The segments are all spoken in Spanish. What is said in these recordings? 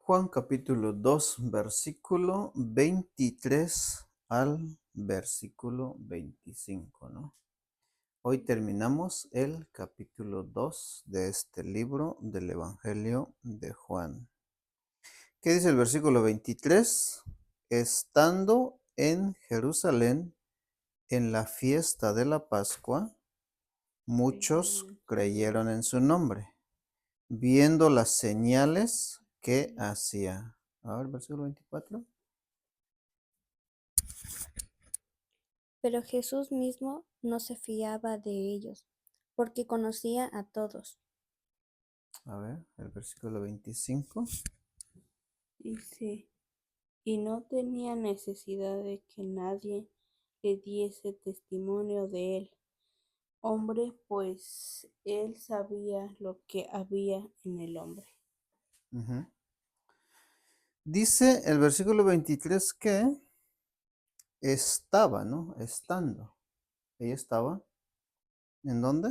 Juan capítulo 2, versículo 23 al versículo 25, ¿no? Hoy terminamos el capítulo 2 de este libro del Evangelio de Juan. ¿Qué dice el versículo 23? Estando en Jerusalén en la fiesta de la Pascua, muchos creyeron en su nombre, viendo las señales que hacía. A ver, versículo 24. Pero Jesús mismo no se fiaba de ellos, porque conocía a todos. A ver, el versículo 25. Dice, y no tenía necesidad de que nadie le diese testimonio de él, hombre, pues él sabía lo que había en el hombre. Ujú. Dice el versículo 23 que estaba, ¿no? Estando. Ella estaba. ¿En dónde?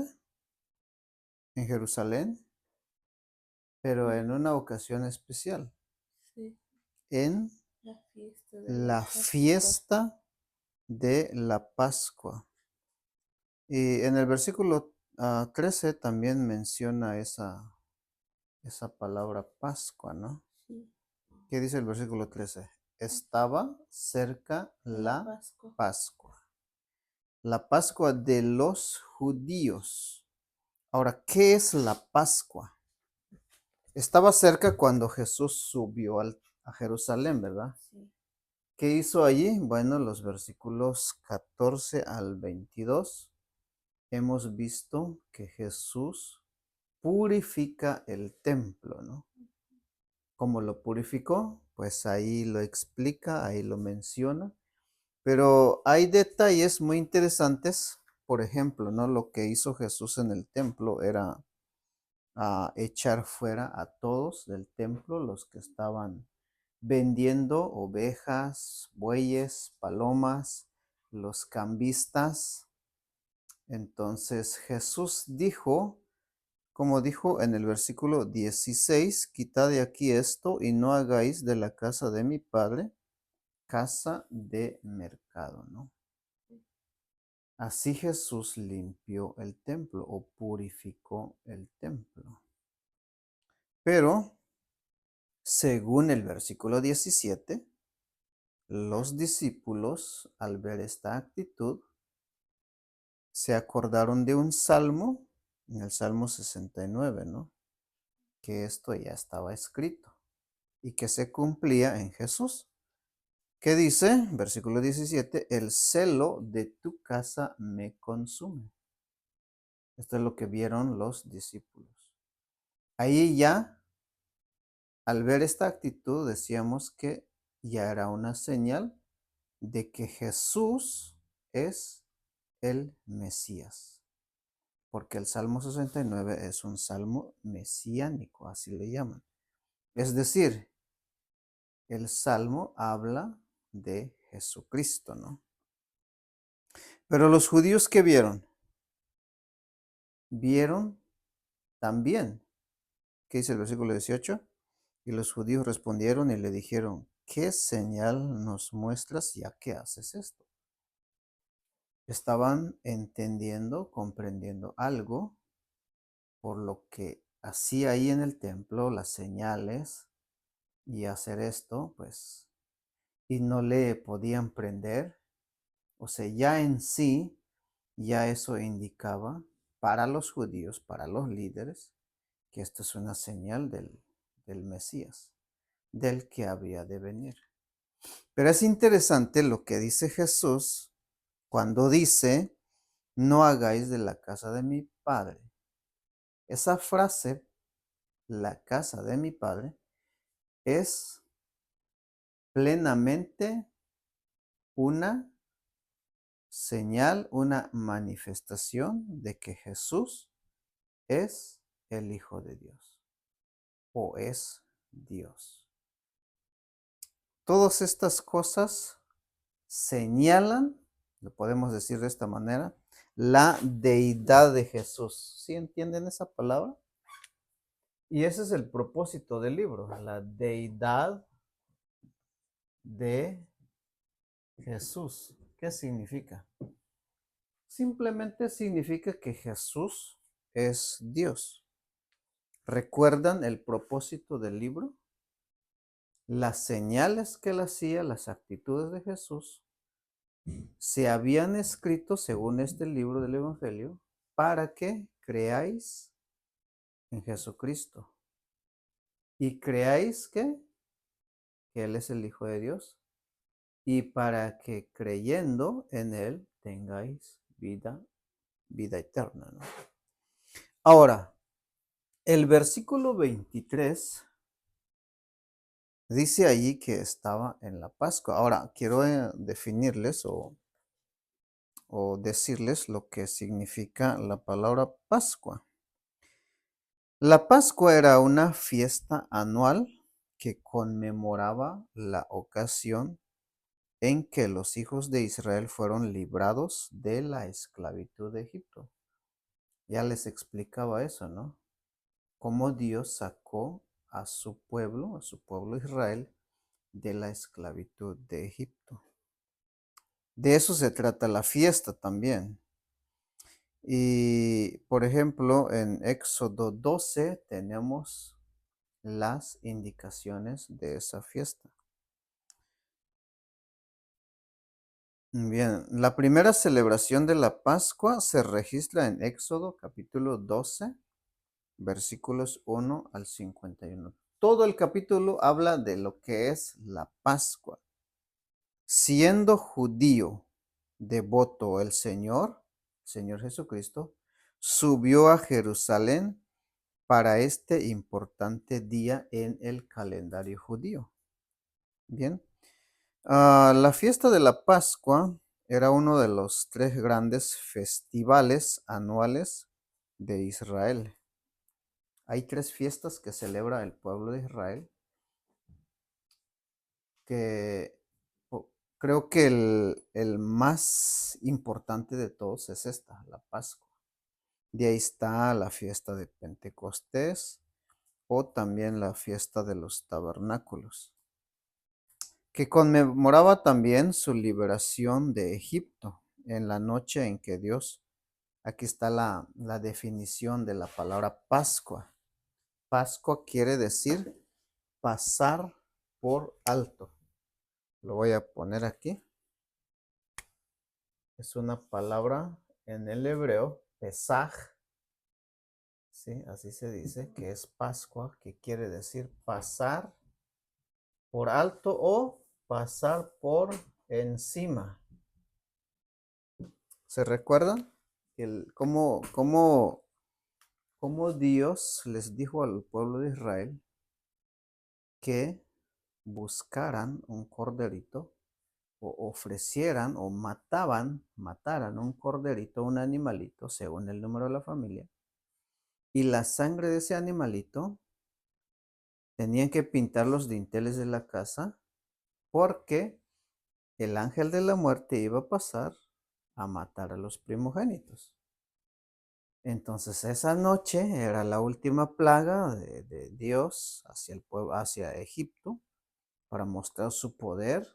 En Jerusalén, pero en una ocasión especial. Sí, En la fiesta de la la Pascua. fiesta de la Pascua. Y en el versículo 13 también menciona esa palabra Pascua, ¿no? Sí, ¿Qué dice el versículo 13? Estaba cerca la la Pascua. Pascua. La Pascua de los judíos. Ahora, ¿qué es la Pascua? Estaba cerca cuando Jesús subió a Jerusalén, ¿verdad? Sí, ¿Qué hizo allí? Bueno, los versículos 14 al 22 hemos visto que Jesús purifica el templo, ¿no? ¿Cómo lo purificó? Pues ahí lo explica, ahí lo menciona. Pero hay detalles muy interesantes. Por ejemplo, ¿no? Lo que hizo Jesús en el templo era echar fuera a todos del templo, los que estaban vendiendo ovejas, bueyes, palomas, los cambistas. Entonces Jesús dijo, como dijo en el versículo 16, quitad de aquí esto y no hagáis de la casa de mi padre casa de mercado, ¿no? Así Jesús limpió el templo o purificó el templo. Pero, según el versículo 17, los discípulos, al ver esta actitud, se acordaron de un salmo, en el Salmo 69, ¿no? Que esto ya estaba escrito y que se cumplía en Jesús. ¿Qué dice? Versículo 17, el celo de tu casa me consume. Esto es lo que vieron los discípulos. Ahí ya, al ver esta actitud, decíamos que ya era una señal de que Jesús es el Mesías, porque el Salmo 69 es un salmo mesiánico, así le llaman. Es decir, el salmo habla de Jesucristo, ¿no? Pero los judíos, ¿qué vieron? Vieron también, ¿qué dice el versículo 18? Y los judíos respondieron y le dijeron, ¿qué señal nos muestras ya que haces esto? Estaban entendiendo, comprendiendo algo por lo que hacía ahí en el templo, las señales y hacer esto, pues, y no le podían prender. O sea, ya en sí, ya eso indicaba para los judíos, para los líderes, que esto es una señal del Mesías, del que había de venir. Pero es interesante lo que dice Jesús cuando dice, no hagáis de la casa de mi padre. Esa frase, la casa de mi padre, es plenamente una señal, una manifestación de que Jesús es el Hijo de Dios o es Dios. Todas estas cosas señalan, lo podemos decir de esta manera, la deidad de Jesús. ¿Sí entienden esa palabra? Y ese es el propósito del libro, la deidad de Jesús. ¿Qué significa? Simplemente significa que Jesús es Dios. ¿Recuerdan el propósito del libro? Las señales que él hacía, las actitudes de Jesús, se habían escrito según este libro del Evangelio para que creáis en Jesucristo y creáis que Él es el Hijo de Dios y para que creyendo en Él tengáis vida eterna, ¿no? Ahora, el versículo 23 dice allí que estaba en la Pascua. Ahora, quiero definirles o decirles lo que significa la palabra Pascua. La Pascua era una fiesta anual que conmemoraba la ocasión en que los hijos de Israel fueron librados de la esclavitud de Egipto. Ya les explicaba eso, ¿no? Cómo Dios sacó a su pueblo Israel, de la esclavitud de Egipto. De eso se trata la fiesta también. Y, por ejemplo, en Éxodo 12 tenemos las indicaciones de esa fiesta. Bien, la primera celebración de la Pascua se registra en Éxodo capítulo 12, versículos 1 al 51. Todo el capítulo habla de lo que es la Pascua. Siendo judío devoto el Señor Jesucristo, subió a Jerusalén para este importante día en el calendario judío. Bien. La fiesta de la Pascua era uno de los 3 grandes festivales anuales de Israel. Hay 3 fiestas que celebra el pueblo de Israel, que creo que el más importante de todos es esta, la Pascua. De ahí está la fiesta de Pentecostés o también la fiesta de los tabernáculos, que conmemoraba también su liberación de Egipto en la noche en que Dios, aquí está la definición de la palabra Pascua. Pascua quiere decir pasar por alto. Lo voy a poner aquí. Es una palabra en el hebreo, Pesaj, ¿sí? Así se dice, que es Pascua, que quiere decir pasar por alto o pasar por encima. ¿Se recuerdan? Cómo Dios les dijo al pueblo de Israel que buscaran un corderito o ofrecieran o mataran un corderito, un animalito, según el número de la familia, y la sangre de ese animalito tenían que pintar los dinteles de la casa porque el ángel de la muerte iba a pasar a matar a los primogénitos. Entonces esa noche era la última plaga de Dios hacia el pueblo, hacia Egipto, para mostrar su poder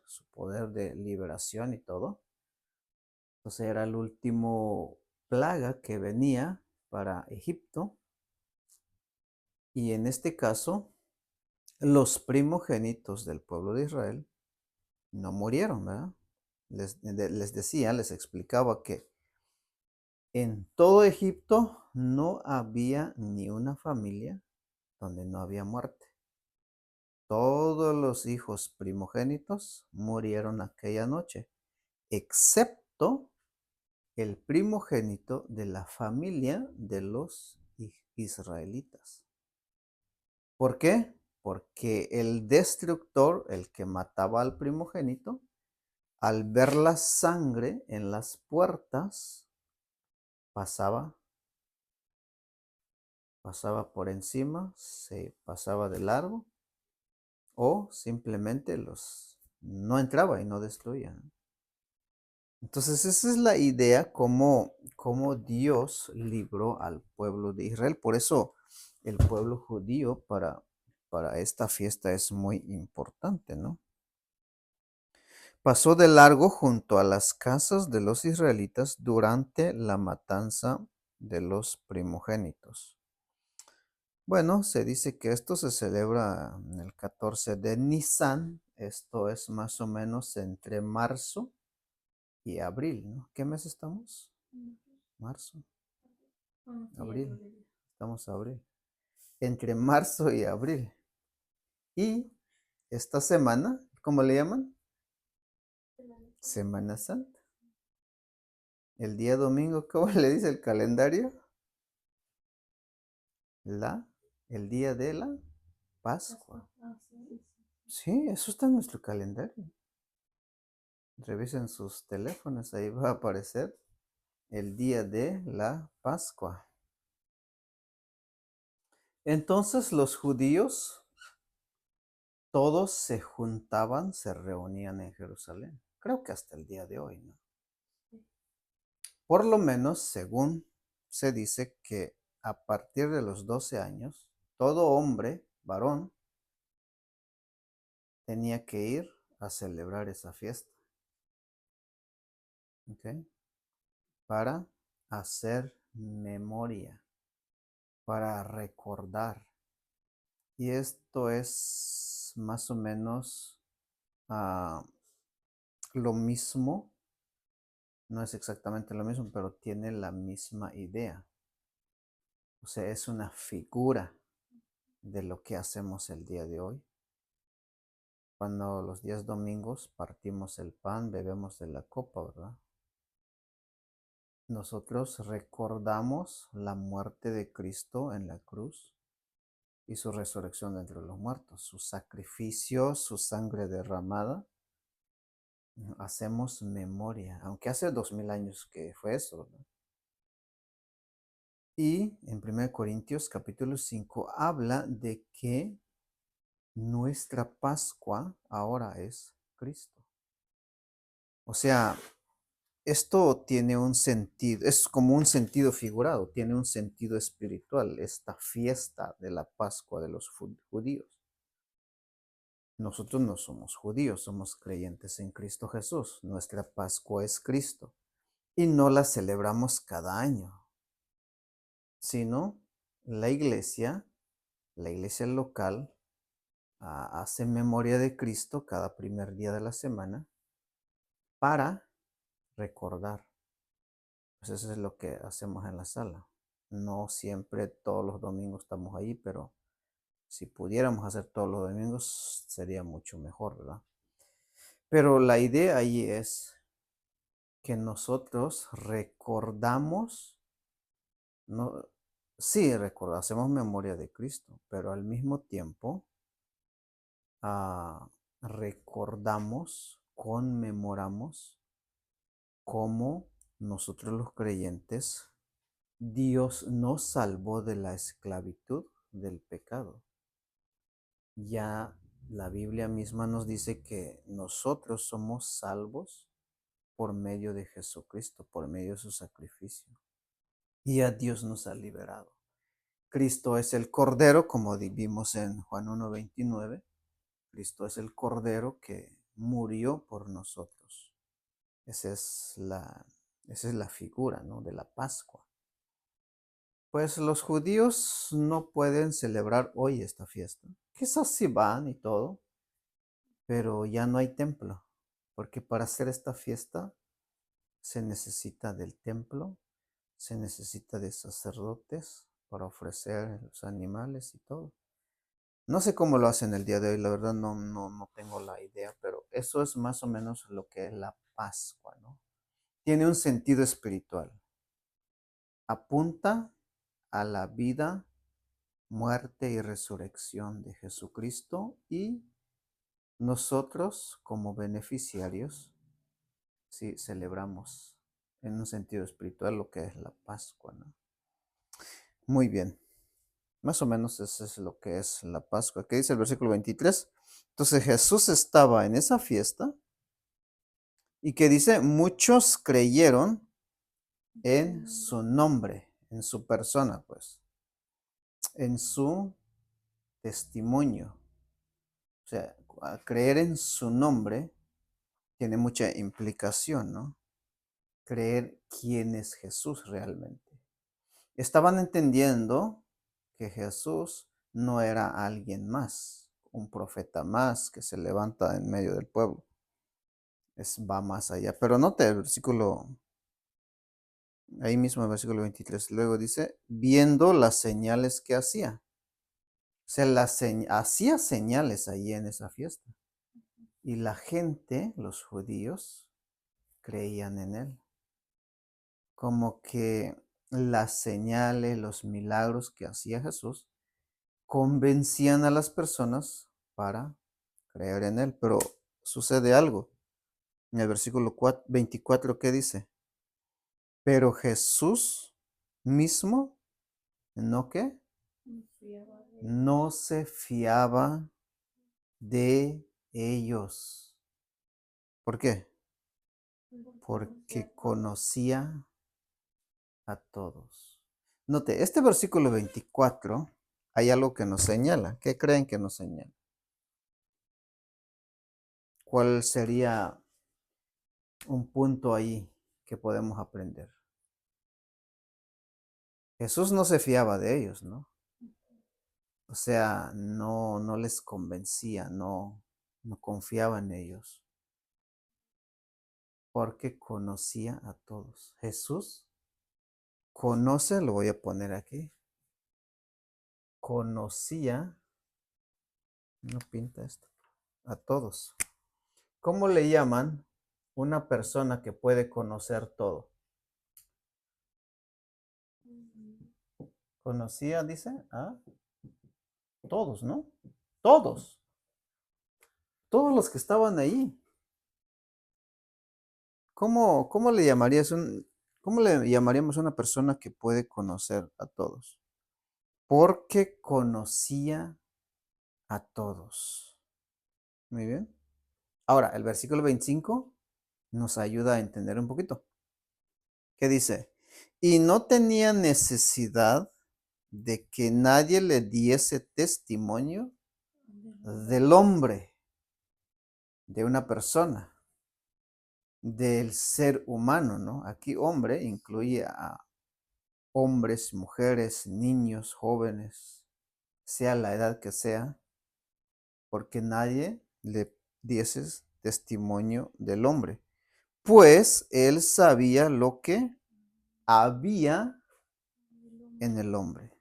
de liberación y todo. Entonces era el último plaga que venía para Egipto. Y en este caso, los primogénitos del pueblo de Israel no murieron, ¿verdad? Les decía, les explicaba que en todo Egipto no había ni una familia donde no había muerte. Todos los hijos primogénitos murieron aquella noche, excepto el primogénito de la familia de los israelitas. ¿Por qué? Porque el destructor, el que mataba al primogénito, al ver la sangre en las puertas, pasaba por encima, se pasaba de largo o simplemente no entraba y no destruía. Entonces esa es la idea cómo Dios libró al pueblo de Israel. Por eso el pueblo judío para esta fiesta es muy importante, ¿no? Pasó de largo junto a las casas de los israelitas durante la matanza de los primogénitos. Bueno, se dice que esto se celebra en el 14 de Nisan, esto es más o menos entre marzo y abril, ¿no? ¿Qué mes estamos? Marzo, abril, estamos abril. Entre marzo y abril. Y esta semana, ¿cómo le llaman? Semana Santa. El día domingo, ¿cómo le dice el calendario? El día de la Pascua. Sí, eso está en nuestro calendario. Revisen sus teléfonos, ahí va a aparecer el día de la Pascua. Entonces los judíos todos se juntaban, se reunían en Jerusalén. Creo que hasta el día de hoy, ¿no? Por lo menos, según se dice que a partir de los 12 años, todo hombre, varón, tenía que ir a celebrar esa fiesta. ¿Ok? Para hacer memoria, para recordar. Y esto es más o menos lo mismo, no es exactamente lo mismo, pero tiene la misma idea. O sea, es una figura de lo que hacemos el día de hoy. Cuando los días domingos partimos el pan, bebemos de la copa, ¿verdad? Nosotros recordamos la muerte de Cristo en la cruz y su resurrección de entre los muertos, su sacrificio, su sangre derramada. Hacemos memoria, aunque hace 2000 años que fue eso, ¿no? Y en 1 Corintios capítulo 5 habla de que nuestra Pascua ahora es Cristo. O sea, esto tiene un sentido, es como un sentido figurado, tiene un sentido espiritual, esta fiesta de la Pascua de los judíos. Nosotros no somos judíos, somos creyentes en Cristo Jesús. Nuestra Pascua es Cristo y no la celebramos cada año, sino la iglesia local, hace memoria de Cristo cada primer día de la semana para recordar. Pues eso es lo que hacemos en la sala. No siempre todos los domingos estamos ahí, pero si pudiéramos hacer todos los domingos sería mucho mejor, ¿verdad? Pero la idea ahí es que nosotros recordamos, no, sí, hacemos memoria de Cristo, pero al mismo tiempo recordamos, conmemoramos cómo nosotros los creyentes, Dios nos salvó de la esclavitud del pecado. Ya la Biblia misma nos dice que nosotros somos salvos por medio de Jesucristo, por medio de su sacrificio. Y ya Dios nos ha liberado. Cristo es el Cordero, como vimos en Juan 1:29. Cristo es el Cordero que murió por nosotros. Esa es la figura, ¿no?, de la Pascua. Pues los judíos no pueden celebrar hoy esta fiesta. Quizás sí van y todo, pero ya no hay templo, porque para hacer esta fiesta se necesita del templo, se necesita de sacerdotes para ofrecer los animales y todo. No sé cómo lo hacen el día de hoy, la verdad no tengo la idea, pero eso es más o menos lo que es la Pascua, ¿no? Tiene un sentido espiritual. Apunta a la vida, muerte y resurrección de Jesucristo, y nosotros como beneficiarios, sí, celebramos en un sentido espiritual lo que es la Pascua, ¿no? Muy bien. Más o menos eso es lo que es la Pascua. ¿Qué dice el versículo 23? Entonces Jesús estaba en esa fiesta y que dice, muchos creyeron en su nombre, en su persona, pues. en su testimonio. O sea, creer en su nombre tiene mucha implicación, ¿no? Creer quién es Jesús realmente. Estaban entendiendo que Jesús no era alguien más, un profeta más que se levanta en medio del pueblo. Va más allá. Pero note el versículo, ahí mismo el versículo 23, luego dice, viendo las señales que hacía. O sea, hacía señales allí en esa fiesta. Y la gente, los judíos, creían en él. Como que las señales, los milagros que hacía Jesús, convencían a las personas para creer en él. Pero sucede algo. En el versículo 24, ¿qué dice? Pero Jesús mismo, ¿no qué? No se fiaba de ellos. ¿Por qué? Porque conocía a todos. Note, este versículo 24, hay algo que nos señala. ¿Qué creen que nos señala? ¿Cuál sería un punto ahí que podemos aprender? Jesús no se fiaba de ellos, ¿no? O sea, no les convencía, no confiaba en ellos, porque conocía a todos. Jesús conoce, lo voy a poner aquí, conocía, no pinta esto, a todos. ¿Cómo le llaman una persona que puede conocer todo? Conocía, dice, a todos, ¿no? Todos, todos los que estaban ahí. ¿Cómo le llamarías cómo le llamaríamos a una persona que puede conocer a todos? Porque conocía a todos. Muy bien. Ahora, el versículo 25 nos ayuda a entender un poquito. ¿Qué dice? Y no tenía necesidad de que nadie le diese testimonio del hombre, de una persona, del ser humano, ¿no? Aquí hombre incluye a hombres, mujeres, niños, jóvenes, sea la edad que sea, porque nadie le diese testimonio del hombre, pues él sabía lo que había en el hombre.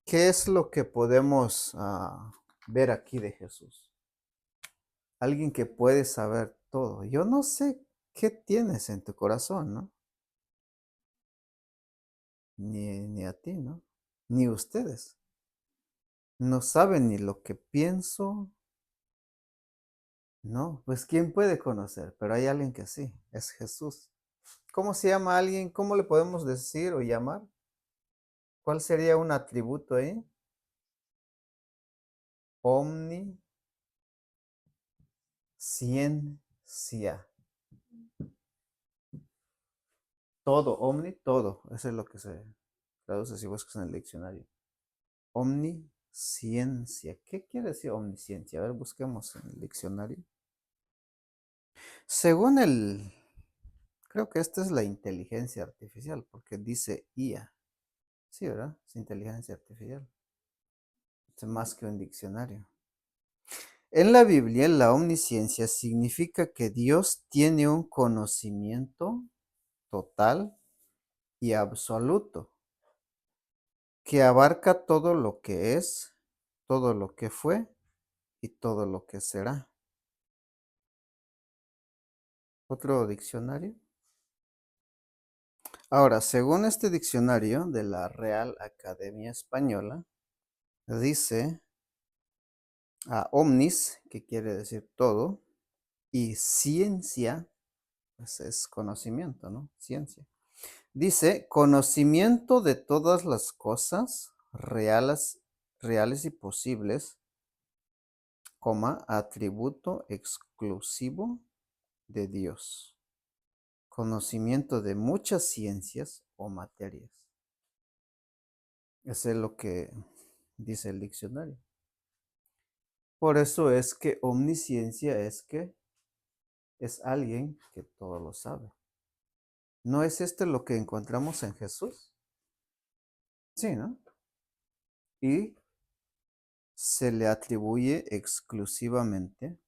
¿Qué es lo que podemos ver aquí de Jesús? Alguien que puede saber todo. Yo no sé qué tienes en tu corazón, ¿no? Ni a ti, ¿no? Ni ustedes. No saben ni lo que pienso. No, pues ¿quién puede conocer? Pero hay alguien que sí, es Jesús. ¿Cómo se llama alguien? ¿Cómo le podemos decir o llamar? ¿Cuál sería un atributo ahí? Omnisciencia. Todo, omni, todo. Eso es lo que se traduce si buscas en el diccionario. Omnisciencia. ¿Qué quiere decir omnisciencia? A ver, busquemos en el diccionario. Según creo que esta es la inteligencia artificial, porque dice IA. Sí, ¿verdad? Es inteligencia artificial. Es más que un diccionario. En la Biblia, la omnisciencia significa que Dios tiene un conocimiento total y absoluto que abarca todo lo que es, todo lo que fue y todo lo que será. ¿Otro diccionario? Ahora, según este diccionario de la Real Academia Española, dice omnis, que quiere decir todo, y ciencia, pues es conocimiento, ¿no? Ciencia. Dice, conocimiento de todas las cosas reales y posibles, atributo exclusivo de Dios. Conocimiento de muchas ciencias o materias. Eso es lo que dice el diccionario. Por eso es que omnisciencia es que es alguien que todo lo sabe. ¿No es esto lo que encontramos en Jesús? Sí, ¿no? Y se le atribuye exclusivamente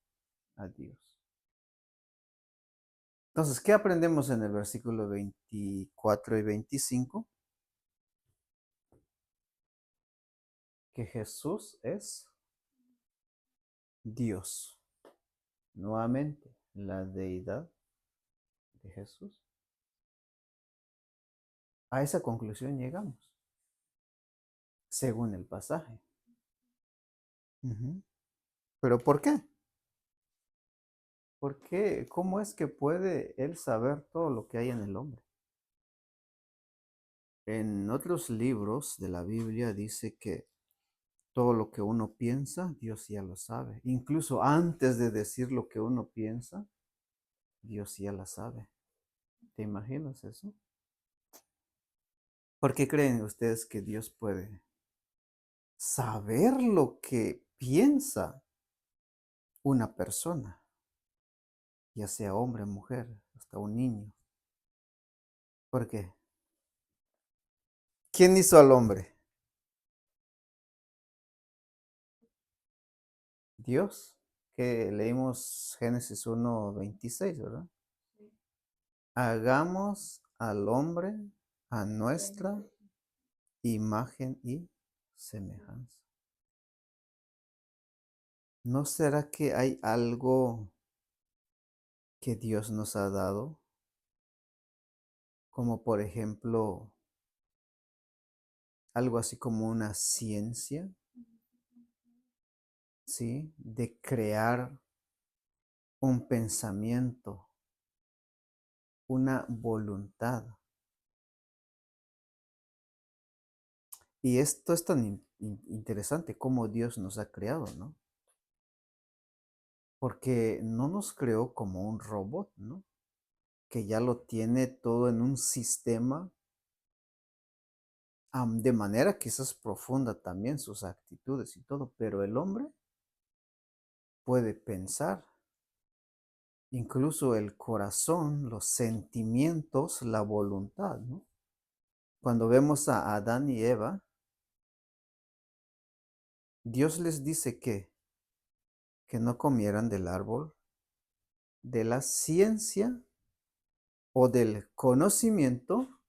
a Dios. Entonces, ¿qué aprendemos en el versículo 24 y 25? Que Jesús es Dios. Nuevamente, la deidad de Jesús. A esa conclusión llegamos, según el pasaje. ¿Pero por qué? ¿Por qué? ¿Cómo es que puede él saber todo lo que hay en el hombre? En otros libros de la Biblia dice que todo lo que uno piensa, Dios ya lo sabe. Incluso antes de decir lo que uno piensa, Dios ya la sabe. ¿Te imaginas eso? ¿Por qué creen ustedes que Dios puede saber lo que piensa una persona, ya sea hombre, mujer, hasta un niño? ¿Por qué? ¿Quién hizo al hombre? Dios, que leímos Génesis 1:26, ¿verdad? Hagamos al hombre a nuestra imagen y semejanza. ¿No será que hay algo que Dios nos ha dado? Como por ejemplo, algo así como una ciencia, ¿sí? De crear un pensamiento, una voluntad. Y esto es tan interesante como Dios nos ha creado, ¿no? Porque no nos creó como un robot, ¿no? Que ya lo tiene todo en un sistema, de manera quizás profunda también sus actitudes y todo, pero el hombre puede pensar, incluso el corazón, los sentimientos, la voluntad, ¿no? Cuando vemos a Adán y Eva, Dios les dice que no comieran del árbol de la ciencia o del conocimiento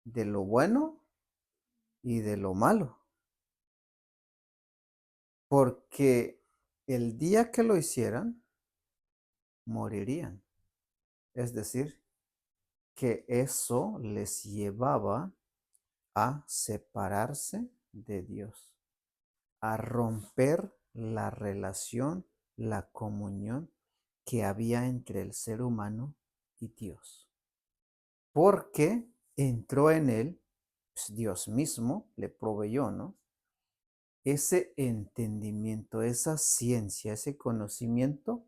de lo bueno y de lo malo, porque el día que lo hicieran, morirían. Es decir, que eso les llevaba a separarse de Dios, a romper la relación, la comunión que había entre el ser humano y Dios. Porque entró en él, pues Dios mismo le proveyó, ¿no? Ese entendimiento, esa ciencia, ese conocimiento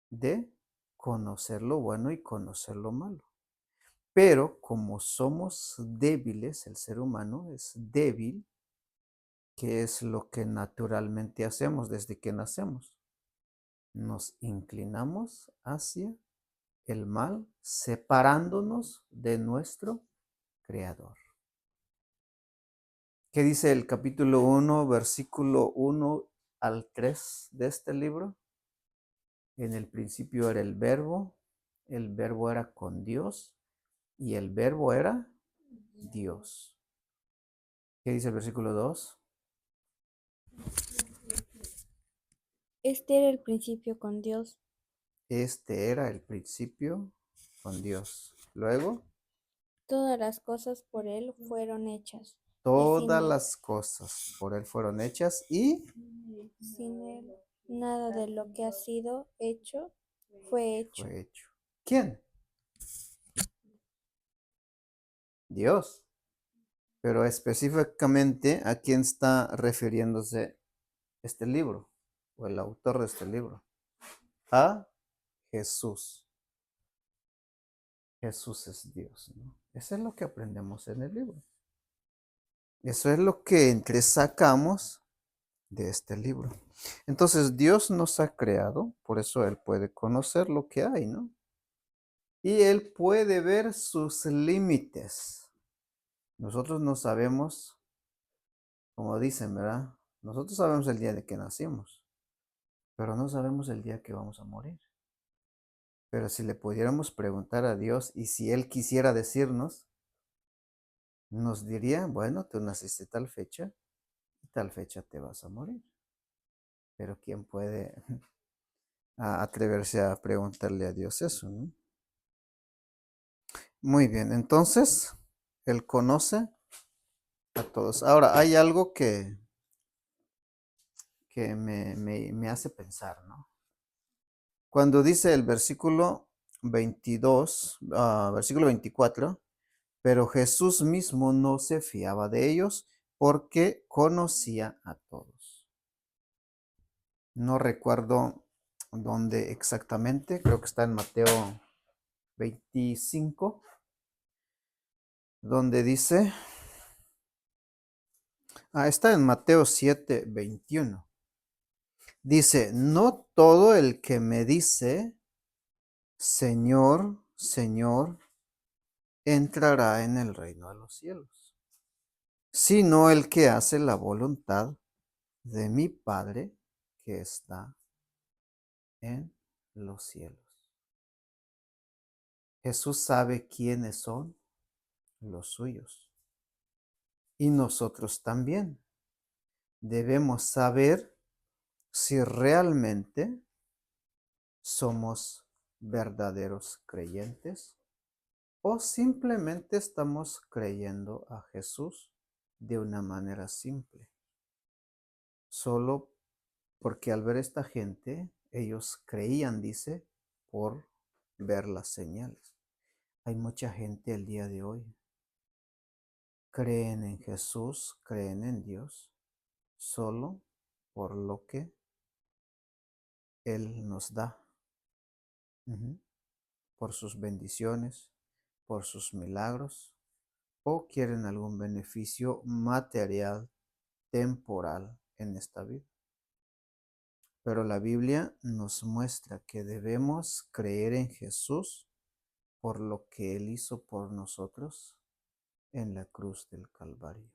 de conocer lo bueno y conocer lo malo. Pero como somos débiles, el ser humano es débil, ¿qué es lo que naturalmente hacemos desde que nacemos? Nos inclinamos hacia el mal, separándonos de nuestro Creador. ¿Qué dice el capítulo 1, versículo 1 al 3 de este libro? En el principio era el verbo era con Dios y el verbo era Dios. ¿Qué dice el versículo 2? Este era el principio con Dios. Este era el principio con Dios. Luego, Todas las cosas por Él fueron hechas. Y todas las cosas por Él fueron hechas y sin Él nada de lo que ha sido hecho fue hecho. fue hecho. ¿Quién? Dios. Pero específicamente, ¿a quién está refiriéndose este libro o el autor de este libro? A Jesús. Jesús es Dios, ¿no? Eso es lo que aprendemos en el libro. Eso es lo que entresacamos de este libro. Entonces, Dios nos ha creado, por eso Él puede conocer lo que hay, ¿no? Y Él puede ver sus límites. Nosotros no sabemos, como dicen, ¿verdad? Nosotros sabemos el día de que nacimos, pero no sabemos el día que vamos a morir. Pero si le pudiéramos preguntar a Dios y si Él quisiera decirnos, nos diría, bueno, tú naciste tal fecha y tal fecha te vas a morir. Pero ¿quién puede atreverse a preguntarle a Dios eso, ¿no? Muy bien, entonces, Él conoce a todos. Ahora, hay algo que me hace pensar, ¿no? Cuando dice el versículo 22, versículo 24, pero Jesús mismo no se fiaba de ellos porque conocía a todos. No recuerdo dónde exactamente, creo que está en Mateo 25, donde dice, está en Mateo 7, 21. Dice, no todo el que me dice, Señor, Señor, entrará en el reino de los cielos, sino el que hace la voluntad de mi Padre que está en los cielos. Jesús sabe quiénes son los suyos y nosotros también debemos saber si realmente somos verdaderos creyentes o simplemente estamos creyendo a Jesús de una manera simple, solo porque al ver esta gente, ellos creían, dice, por ver las señales. Hay mucha gente el día de hoy, creen en Jesús, creen en Dios, solo por lo que Él nos da, por sus bendiciones, por sus milagros, o quieren algún beneficio material, temporal en esta vida. Pero la Biblia nos muestra que debemos creer en Jesús por lo que Él hizo por nosotros en la cruz del Calvario.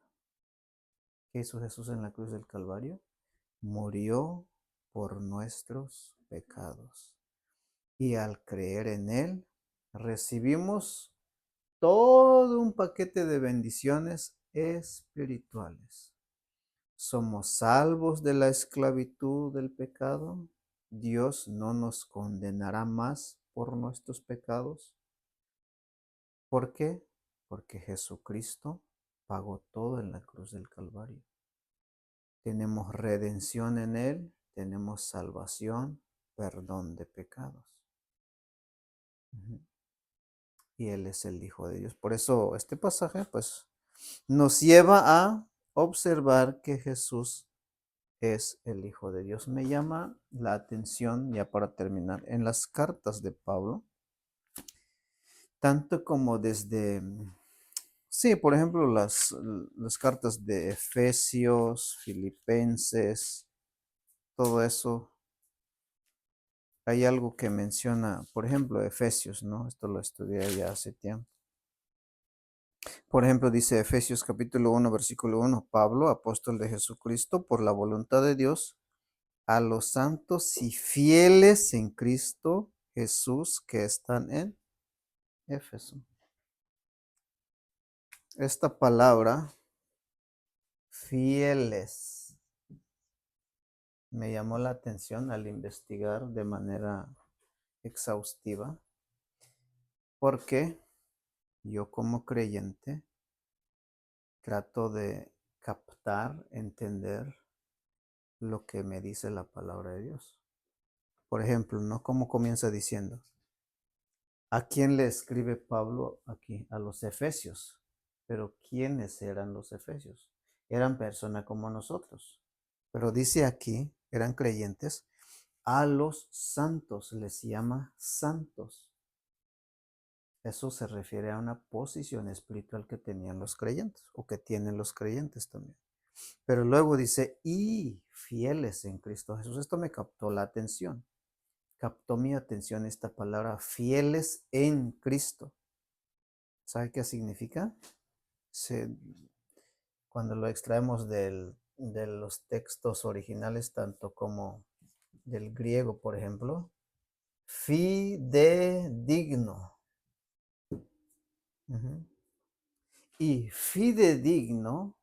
¿Qué hizo Jesús en la cruz del Calvario? Murió por nuestros pecados. Y al creer en Él, recibimos todo un paquete de bendiciones espirituales. Somos salvos de la esclavitud del pecado. Dios no nos condenará más por nuestros pecados. ¿Por qué? Porque Jesucristo pagó todo en la cruz del Calvario. Tenemos redención en Él, tenemos salvación, perdón de pecados. Y Él es el Hijo de Dios. Por eso este pasaje pues nos lleva a observar que Jesús es el Hijo de Dios. Me llama la atención, ya para terminar, en las cartas de Pablo, tanto como desde, sí, por ejemplo, las cartas de Efesios, Filipenses, todo eso. Hay algo que menciona, por ejemplo, Efesios, ¿no? Esto lo estudié ya hace tiempo. Por ejemplo, dice Efesios capítulo 1, versículo 1, Pablo, apóstol de Jesucristo, por la voluntad de Dios, a los santos y fieles en Cristo Jesús que están en Éfeso. Esta palabra, fieles, me llamó la atención al investigar de manera exhaustiva, porque yo como creyente trato de captar, entender lo que me dice la palabra de Dios. Por ejemplo, ¿no? Como comienza diciendo, ¿a quién le escribe Pablo aquí? A los efesios. Pero ¿quiénes eran los efesios? Eran personas como nosotros. Pero dice aquí, eran creyentes, a los santos les llama santos. Jesús se refiere a una posición espiritual que tenían los creyentes o que tienen los creyentes también. Pero luego dice, y fieles en Cristo Jesús. Esto me captó la atención. Captó mi atención esta palabra, fieles en Cristo. ¿Sabe qué significa? Cuando lo extraemos de los textos originales, tanto como del griego, por ejemplo, fidedigno. Y fidedigno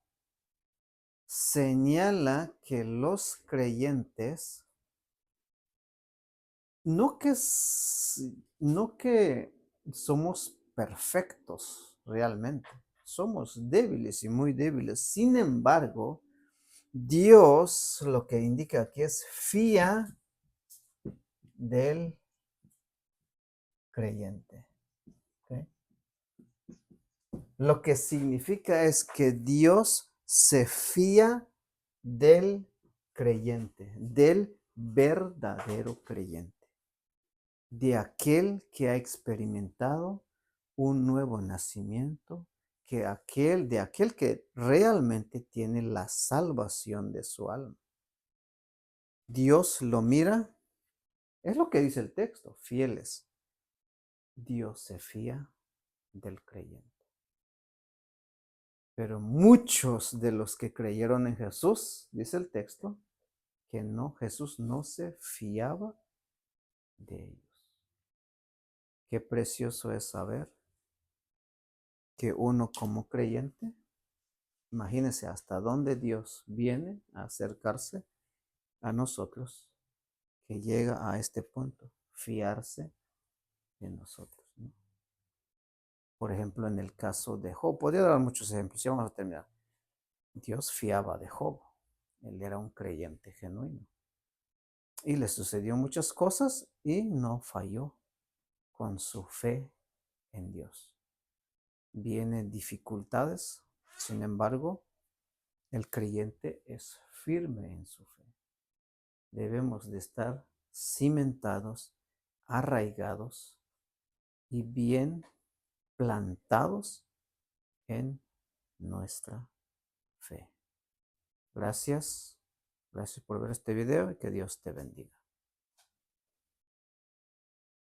señala que los creyentes, no que somos perfectos realmente, somos débiles y muy débiles. Sin embargo, Dios lo que indica aquí es fía del creyente. ¿Ok? Lo que significa es que Dios se fía del creyente, del verdadero creyente, de aquel que ha experimentado un nuevo nacimiento, de aquel que realmente tiene la salvación de su alma. Dios lo mira, es lo que dice el texto, fieles. Dios se fía del creyente. Pero muchos de los que creyeron en Jesús, dice el texto, que no, Jesús no se fiaba de ellos. Qué precioso es saber que uno como creyente, imagínense hasta dónde Dios viene a acercarse a nosotros, que llega a este punto, fiarse de nosotros, ¿no? Por ejemplo, en el caso de Job, podría dar muchos ejemplos, ya vamos a terminar. Dios fiaba de Job, él era un creyente genuino. Y le sucedió muchas cosas y no falló con su fe en Dios. Vienen dificultades, sin embargo, el creyente es firme en su fe. Debemos de estar cimentados, arraigados y bien plantados en nuestra fe. Gracias por ver este video y que Dios te bendiga.